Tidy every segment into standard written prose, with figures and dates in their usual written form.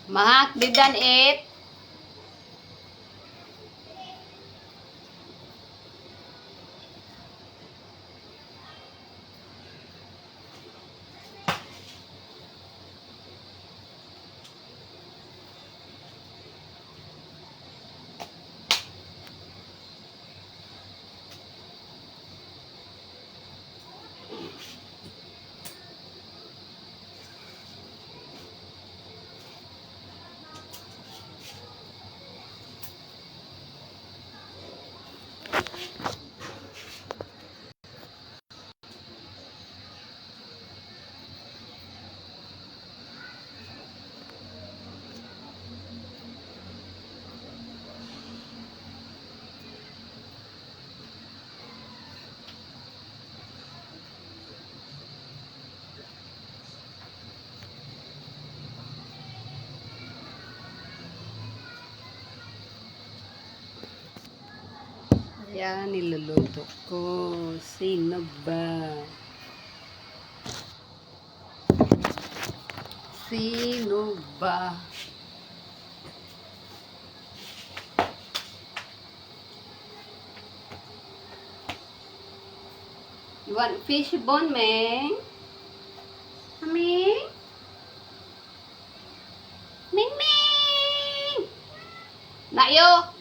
Mahak, did done it? Ayan, niluluto ko. Sino ba? Sino ba? You want fish bone, Meng? Meng? Meng, Meng! Nayo!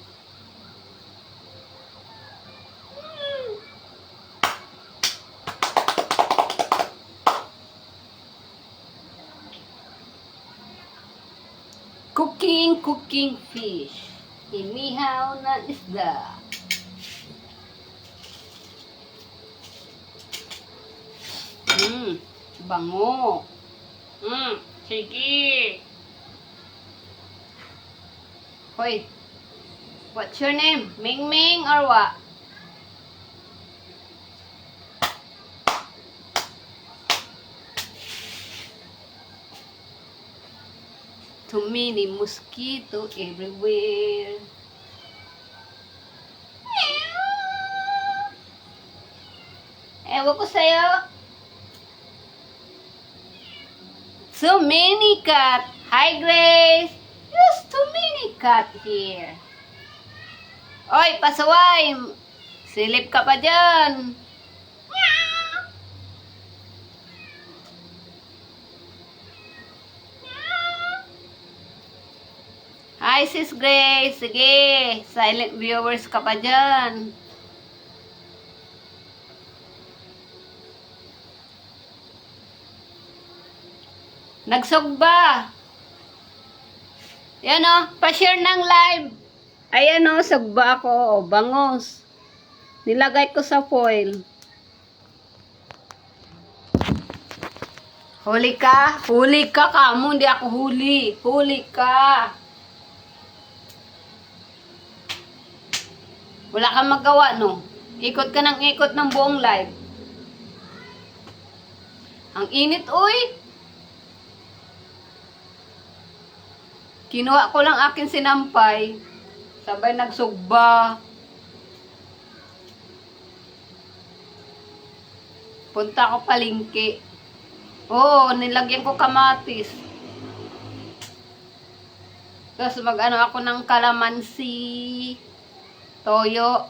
Cooking fish. Inihaw na isda. Bango. Sige. Hoy. What's your name? Ming Ming or what? Too many mosquito everywhere. Ewan ko sa'yo. So many cat. Hi, Grace. There's too many cat here. Oy, pasaway. Silip ka pa dyan. Hi, Sis Grace. Sige, silent viewers ka pa dyan. Nagsugba. Yan o, pa-share ng live. Ayan o, sugba ako. O, bangos. Nilagay ko sa foil. Huli ka? Huli ka kamo, hindi ako huli. Huli ka. Wala kang magawa, no? Ikot ka ng ikot ng buong live. Ang init, uy. Kinuha ko lang akin sinampay. Sabay nagsugba. Punta ko palengke. Oo, nilagyan ko kamatis. Tapos mag-ano ako ng kalamansi. Toyo.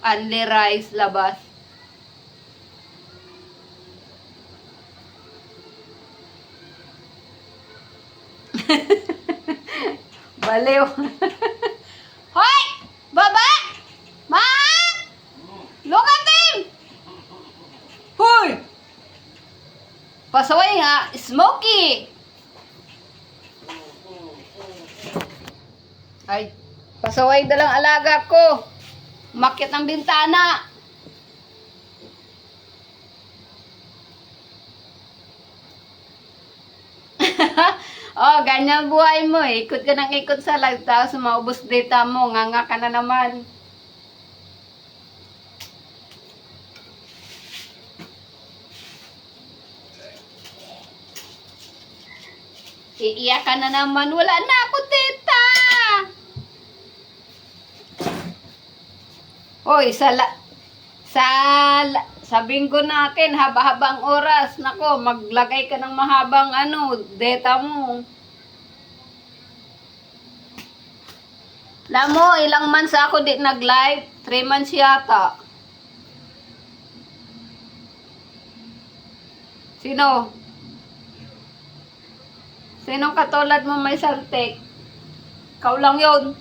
Only rice labas. Baliw. Hoy! Baba! Ma! Look at him! Hoy! Pasaway nga, Smokey! Ay, pasaway dalang alaga ko. Umakyat ng bintana. Oh, ganyan buhay mo eh. Ikot ka ng ikot sa live, tapos maubos data mo. Nganga ka na naman. Iiyak ka na naman. Wala na ako data. Hoy, sabihin ko natin, haba-habang oras. Nako, maglagay ka ng mahabang data mo. Alam mo, ilang months ako di nag-live? 3 months yata. Sino? Sinong katulad mo may saltik? Ikaw lang yun.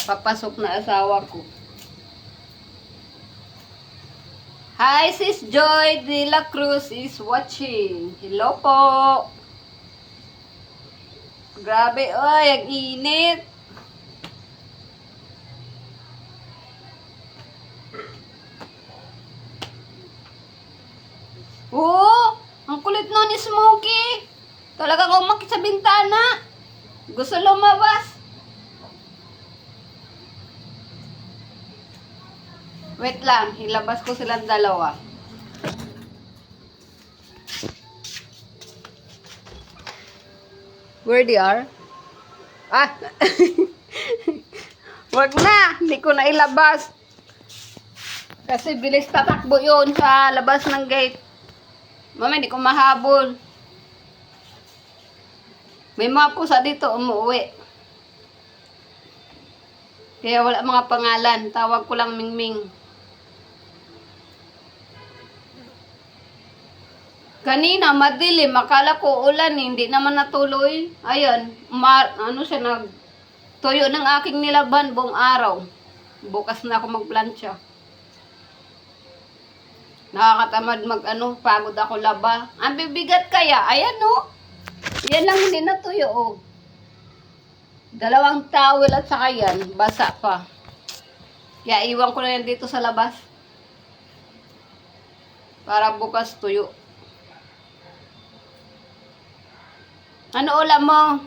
Papasok na asawa ko. Hi, Sis Joy de la Cruz is watching. Hello po. Grabe, oy, ang init. Oo, ang kulit nun ni Smokey. Talagang umakit sa bintana. Gusto lumabas. Wait lang, ilabas ko silang dalawa. Where they are? Ah! Wag na! Hindi ko na ilabas. Kasi bilis tatakbo yun sa labas ng gate. Mama, hindi ko mahabol. May mga pusa dito umuwi. Kaya wala mga pangalan. Tawag ko lang Mingming. Kanina, madilim. Akala ko ulan, hindi naman natuloy. Ayan, tuyo ng aking nilaban buong araw. Bukas na ako magplansya. Nakakatamad pagod ako laba. Ang bibigat kaya, ayan o. Yan lang hindi natuyo o. 2 towel at saka yan, basa pa. Kaya iwan ko na yan dito sa labas. Para bukas tuyo. Ano ulam mo?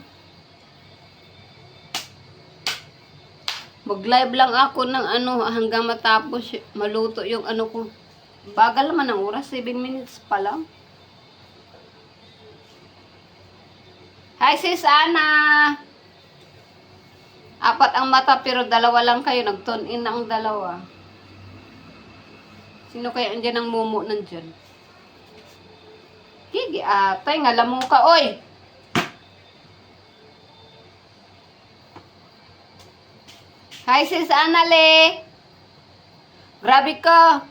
Mag-live lang ako ng hanggang matapos maluto yung ko. Bagal naman ang oras, 7 minutes pa lang. Hi sis Ana! 4 ang mata pero 2 lang kayo. Nag-tune in ang 2. Sino kaya andyan ang mumu nandyan? Kigi atay, ngalam mo ka, oy! Hi sis Anale! Grabe ka!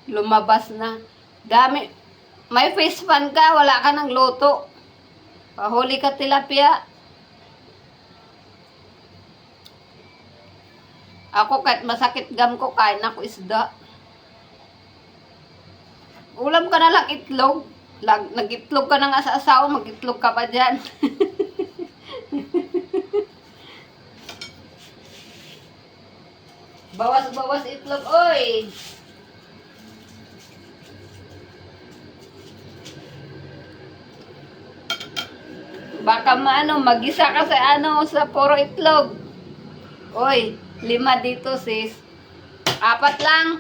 Lumabas na. Dami. May face pan ka, wala ka ng luto. Pahuli ka tilapia. Ako kahit masakit gam ko, kain ako isda. Ulam ka na lang itlog. Nag-itlog ka na nga sa asawa, mag-itlog ka pa dyan. Bawas-bawas itlog, oy! Baka magisa ka sa puro itlog. Oy, 5 dito sis. 4 lang.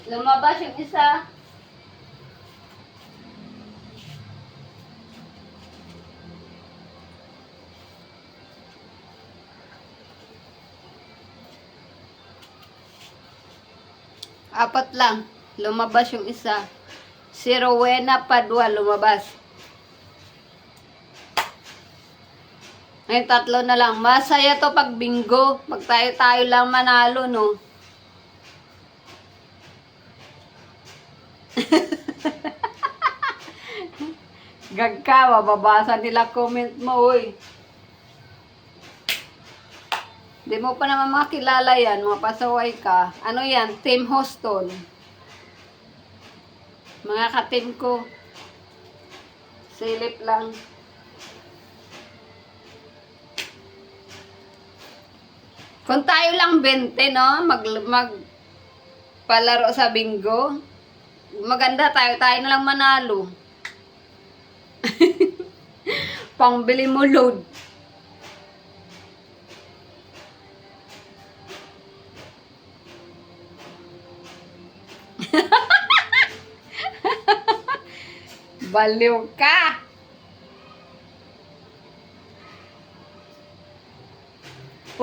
Lumabas yung isa. Apat lang. Lumabas yung isa. Si Rowena Padua lumabas. Ngayon 3 na lang. Masaya to pag bingo. Pag tayo-tayo lang manalo, no? Gagka, mababasa nila comment mo, uy. Di mo pa naman makilala yan, mga pasaway ka. Ano yan? Team Houston. Mga ka-team ko. Silip lang. Kung tayo lang 20, no? Palaro sa bingo. Maganda tayo na lang manalo. Pangbili mo load. Baliw ka.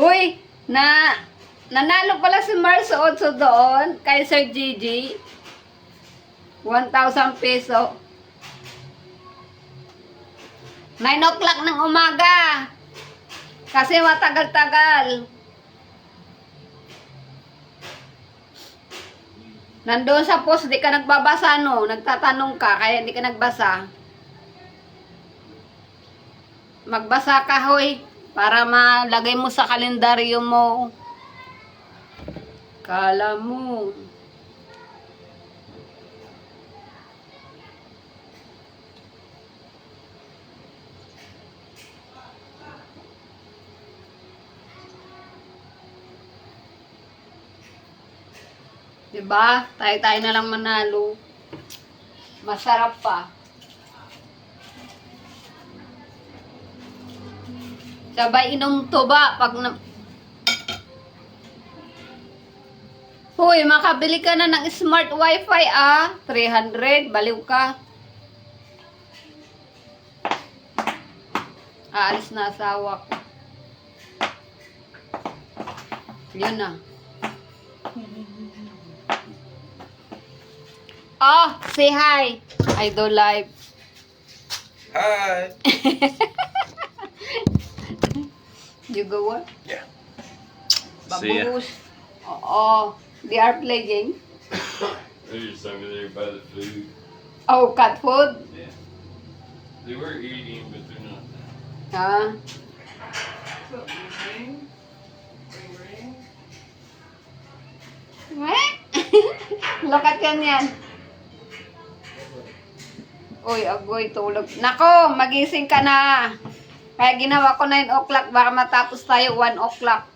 Uy, nanalo pala si Mars Otso doon kay Sir Gigi. 1,000 peso. 9 o'clock ng umaga. Kasi matagal-tagal. Nandoon sa post, di ka nagbabasa, no? Nagtatanong ka, kaya di ka nagbasa. Magbasa ka, hoy. Para malagay mo sa kalendaryo mo. Kala mo. Diba? Tayo-tayo na lang manalo. Masarap pa. Sabay inom to ba? Pag na... Hoy, makabili ka na ng smart wifi 300, baliw ka. Aalis na asawa ko. Yun na. Oh, say hi. Idol Live. Hi. You go what? Yeah. See ya. Babush. Oo. They are playing. They're just over there by the food. Oh, cat food? Yeah. They were eating, but they're not. Ah. Look at yan. Uy, agoy, tulog. Nako, magising ka na. Kaya ginawa ko 9 o'clock, baka matapos tayo 1 o'clock.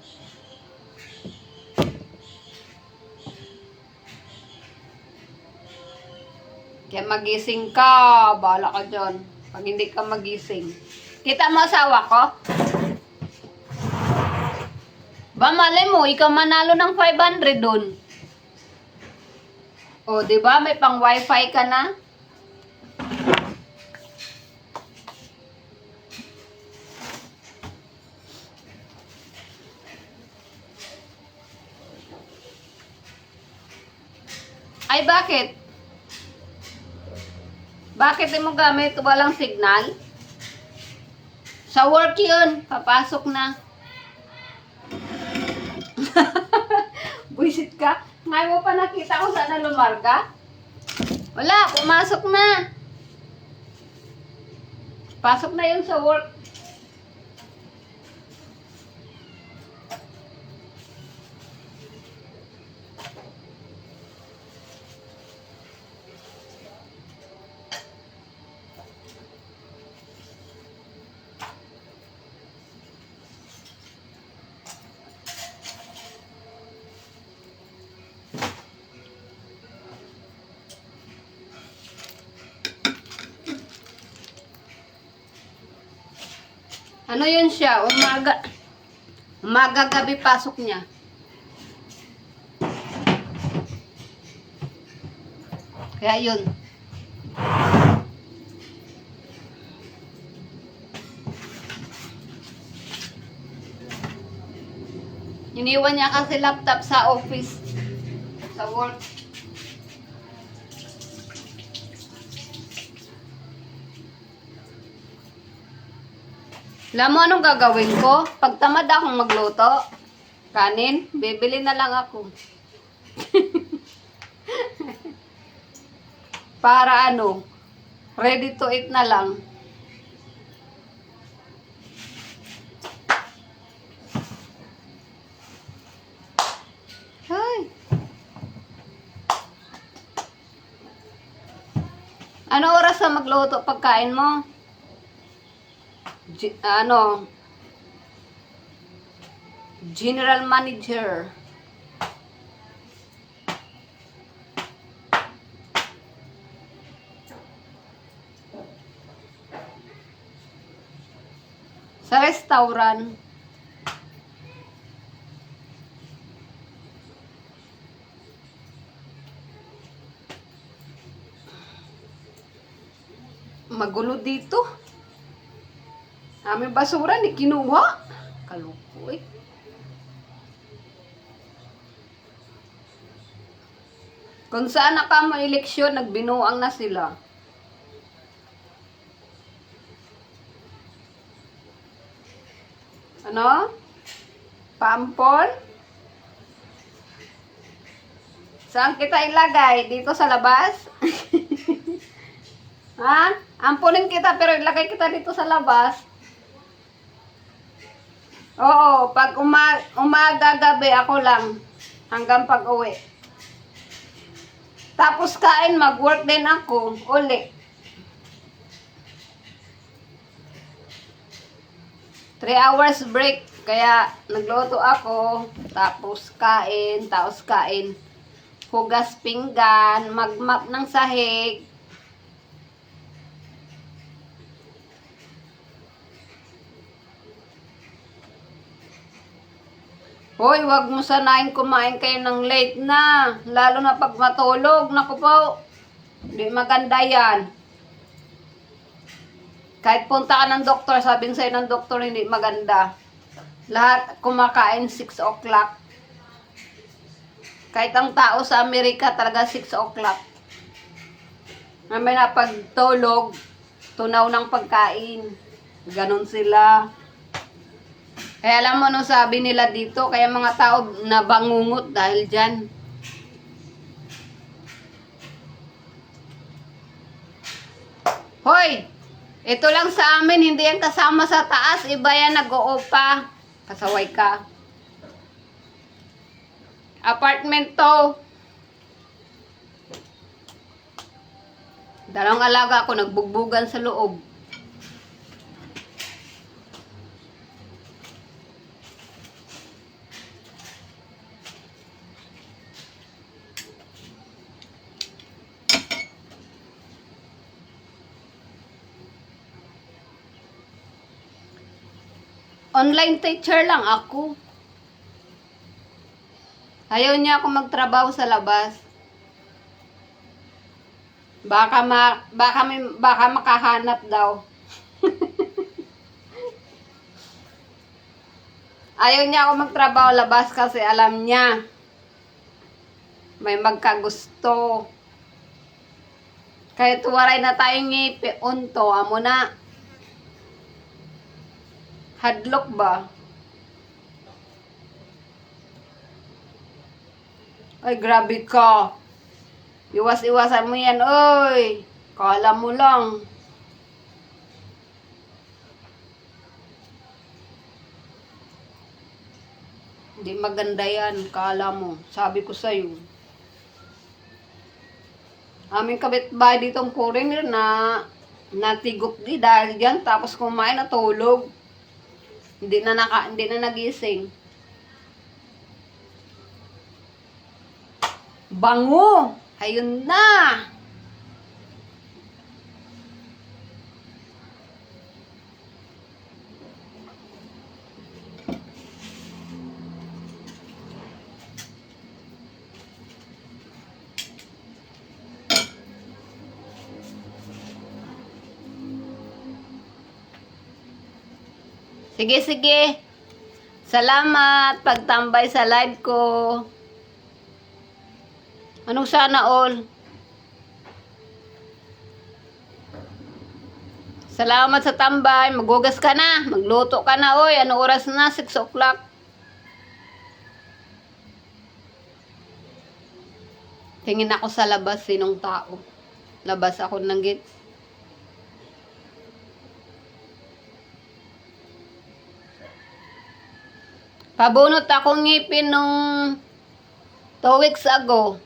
Kaya magising ka, bahala ka dyan. Pag hindi ka magising. Kita mo asawa ko? Ba, malay mo, ikaw manalo ng 500 dun. O, di ba? May pang wifi ka na? Ay, bakit? Bakit di mo gamit? Walang signal? Sa work yun. Papasok na. Buisit ka? Ngayon mo pa nakita ko sana lumarga? Wala, pumasok na. Pasok na yun sa work. Ano yun siya? Umaga gabi pasok niya. Kaya yun. Iniwan niya kasi laptop sa office. Sa work. Alam mo anong gagawin ko? Pag tamad akong magluto, kanin, bibili na lang ako. Para ano, ready to eat na lang. Hay. Ano oras na magluto pagkain mo? General Manager. Sa restaurant. Magulo dito. Aming basura ni kinuha. Kalukoy. Kung saan naka mo eleksyon, nagbinuang na sila. Ano? Paampon? Saan kita ilagay? Dito sa labas? Ha? Ampunin kita pero ilagay kita dito sa labas. Oo, pag umaga gabi ako lang. Hanggang pag uwi. Tapos kain, mag-work din ako. Uli. 3 hours break. Kaya nagluto ako. Tapos kain. Hugas pinggan. Magmap ng sahig. Hoy, wag mo sanayin kumain kayo ng late na. Lalo na pag matulog. Naku po. Hindi maganda yan. Kahit punta ka ng doktor, sabihin sa'yo ng doktor, hindi maganda. Lahat kumakain 6 o'clock. Kahit ang tao sa Amerika talaga 6 o'clock. May na pagtulog, tunaw ng pagkain. Ganon sila. Kaya alam mo, no, sabi nila dito, kaya mga tao nabangungot dahil dyan. Hoy! Ito lang sa amin, hindi yan kasama sa taas. Iba yan nag-uupa. Kasaway ka. Apartment to. Dalawang alaga ako, nagbugbugan sa loob. Online teacher lang ako. Ayaw niya ako magtrabaho sa labas. Baka makahanap daw. Ayaw niya ako magtrabaho labas kasi alam niya may magkagusto. Kahit waray na tayong ngipi, unto, amo na. Hadlok ba? Ay, grabe ka. Iwas-iwasan mo yan, oy. Kala mo lang. Hindi maganda yan, kala mo. Sabi ko sa'yo. Aming kapitbahay ditong foreigner na natigok di dahil dyan. Tapos kumain na tulog. Hindi na nagising. Bango! Ayun na! Sige. Salamat pagtambay sa live ko. Anong sana all? Salamat sa tambay. Magugas ka na. Magluto ka na. Oy, ano oras na? 6 o'clock. Tingin ako sa labas. Sinong tao? Labas ako ng gate. Pabunot akong ngipin nung 2 weeks ago.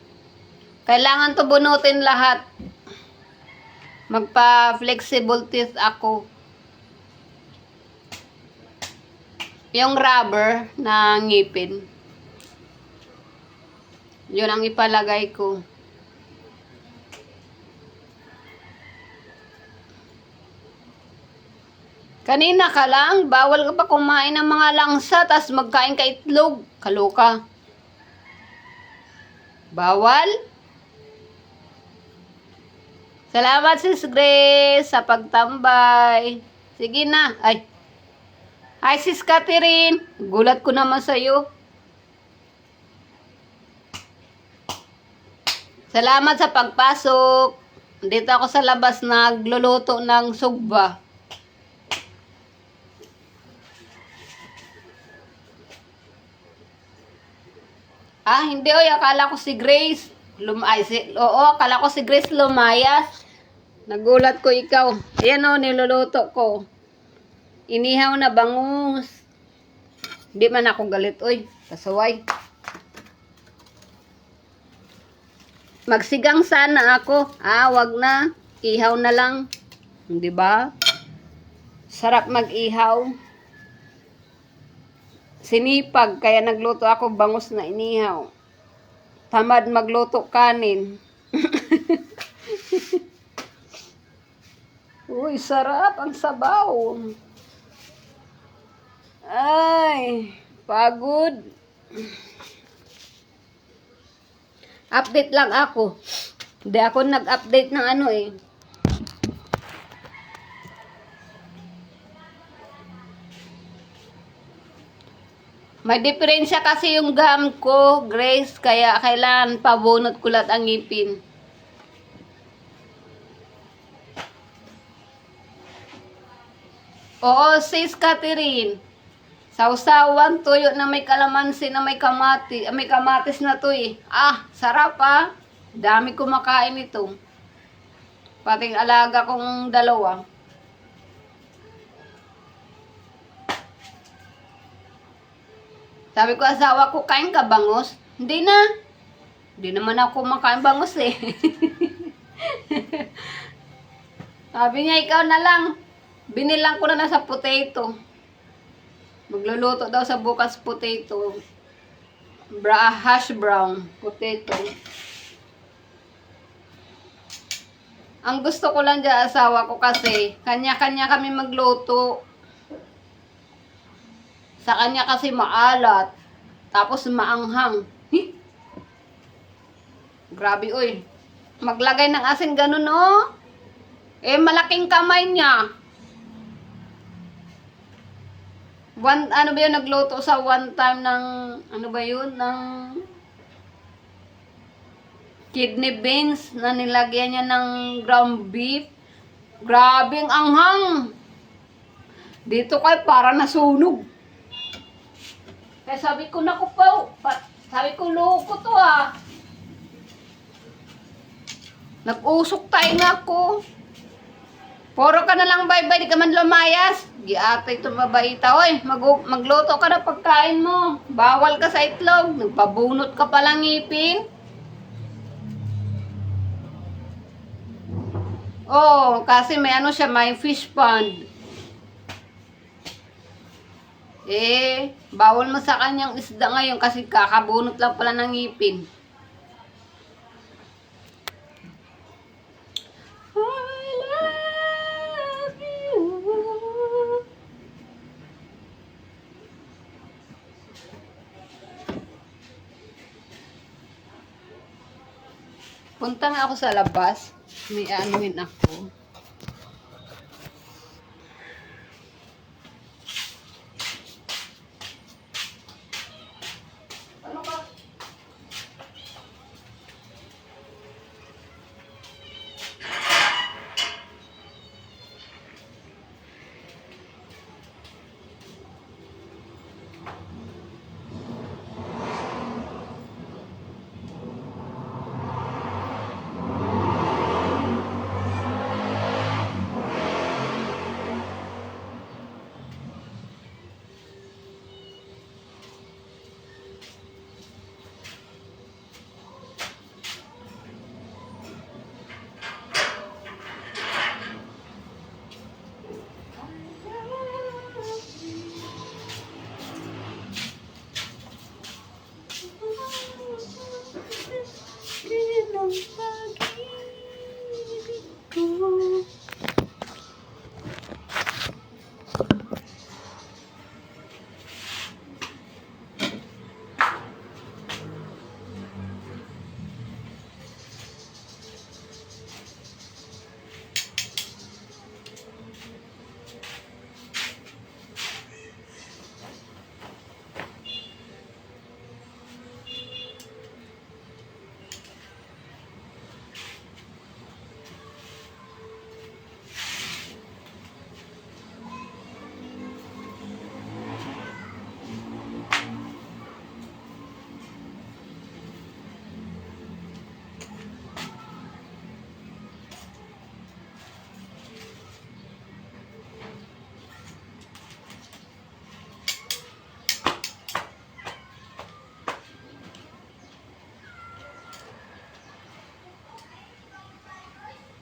Kailangan to bunutin lahat. Magpa-flexible teeth ako. Yung rubber na ngipin. Yun ang ipalagay ko. Kanina ka lang, bawal ka pa kumain ng mga langsa, tas magkain ka itlog. Kaloka. Bawal? Salamat Sis Grace sa pagtambay. Sige na. Ay. Hi Sis Catherine. Gulat ko naman sa'yo. Salamat sa pagpasok. Dito ako sa labas nagluluto ng sugba. Hindi oy, akala ko si Grace. Oo, akala ko si Grace lumayas. Nagulat ko ikaw. Ayan o, niluluto ko. Inihaw na bangus. Hindi man ako galit, oy. Pasaway. Magsigang sana ako. Wag na. Ihaw na lang. Di ba? Sarap mag-ihaw. Sinipag, kaya nagluto ako bangus na inihaw. Tamad magluto kanin. Uy, sarap ang sabaw. Ay, pagod. Update lang ako. Hindi ako nag-update ng ano eh. May diferensya kasi yung gum ko, Grace, kaya kailangan pabunot ko lahat ang ngipin. Oo, sis Catherine. Sausawan, tuyo na may kalamansi na may kamatis na to eh. Sarap ah. Dami kumakain ito. Pating alaga kong dalawa. Sabi ko, asawa ko, kain ka bangus? Hindi na. Hindi naman ako makain bangus eh. Sabi niya, ikaw na lang. Binilang ko na sa potato. Magluluto daw sa bukas potato. Hash brown potato. Ang gusto ko lang dyan, asawa ko kasi, kanya-kanya kami magluto. Sa kanya kasi maalat. Tapos maanghang. Grabe, oy. Maglagay ng asin ganun, oh. Malaking kamay niya. Ano ba yun, nagluto sa one time ng, ano ba yun, ng kidney beans na nilagyan niya ng ground beef. Grabe ang anghang. Dito kay para nasunog. Kaya sabi ko, naku po, sabi ko, loko to ah. Nag-usok tayo nga ko. Puro ka na lang bye-bye, di ka man lumayas. Giatay ito mabaita. Oy, magluto ka na pagkain mo. Bawal ka sa itlog. Nagpabunot ka palang ngipin. Kasi may ano siya, may fish pond. Bawal mo sa kanyang isda ngayon kasi kakabunot lang pala ng ngipin. I love you. Punta nga ako sa labas. May anuhin ako.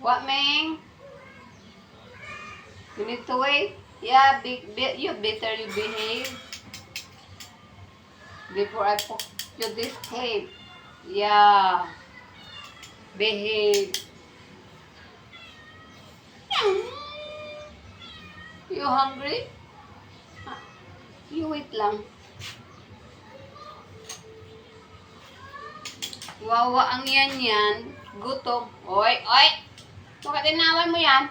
What, Ming? You need to wait? Yeah, you better you behave. Before I put you this tape. Yeah. Behave. You hungry? You wait lang. Wawa ang yan. Gutom. Oy, oy! Bakit inawan mo yan?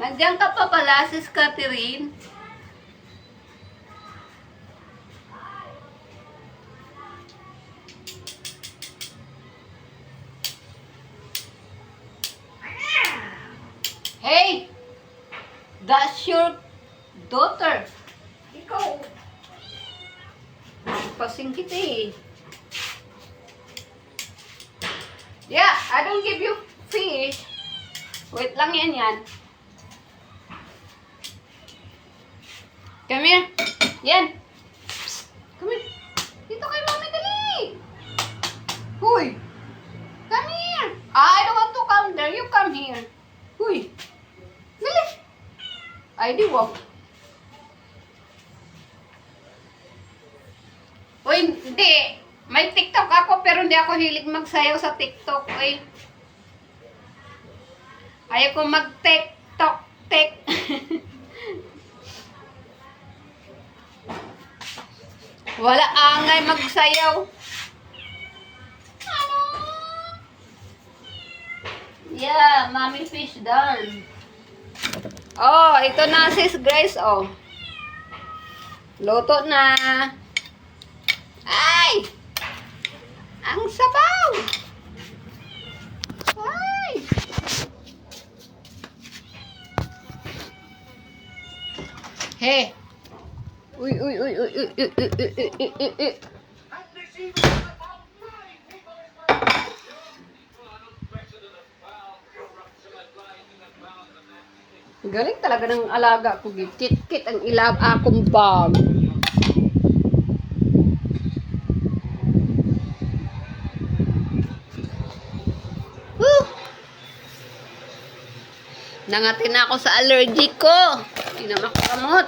Nandiyan ka pa pala, Sis Catherine. Hey! That's your daughter. Ikaw. Pasing kita eh. Yeah, I don't give you fish. Wait lang yan. Come here. Yan. Psst. Come here. Dito kay mami, dali. Huy. Come here. I don't want to come there. You come here. Huy. Dali. Ay, di wag. Uy, hindi. May TikTok ako pero hindi ako hilig magsayaw sa TikTok. Uy. Ayaw ko mag-TikTok. Wala angay magsayaw. Ano? Yeah, mommy fish done. Oh, ito na sis Grace, oh. Luto na. Ay! Ang sabaw! Ay! Hey! Uy. Galing talaga ng alaga ko. Kit ang ilab akong bag. Woo! Nangatin ako sa allergy ko. Hindi na makakamot.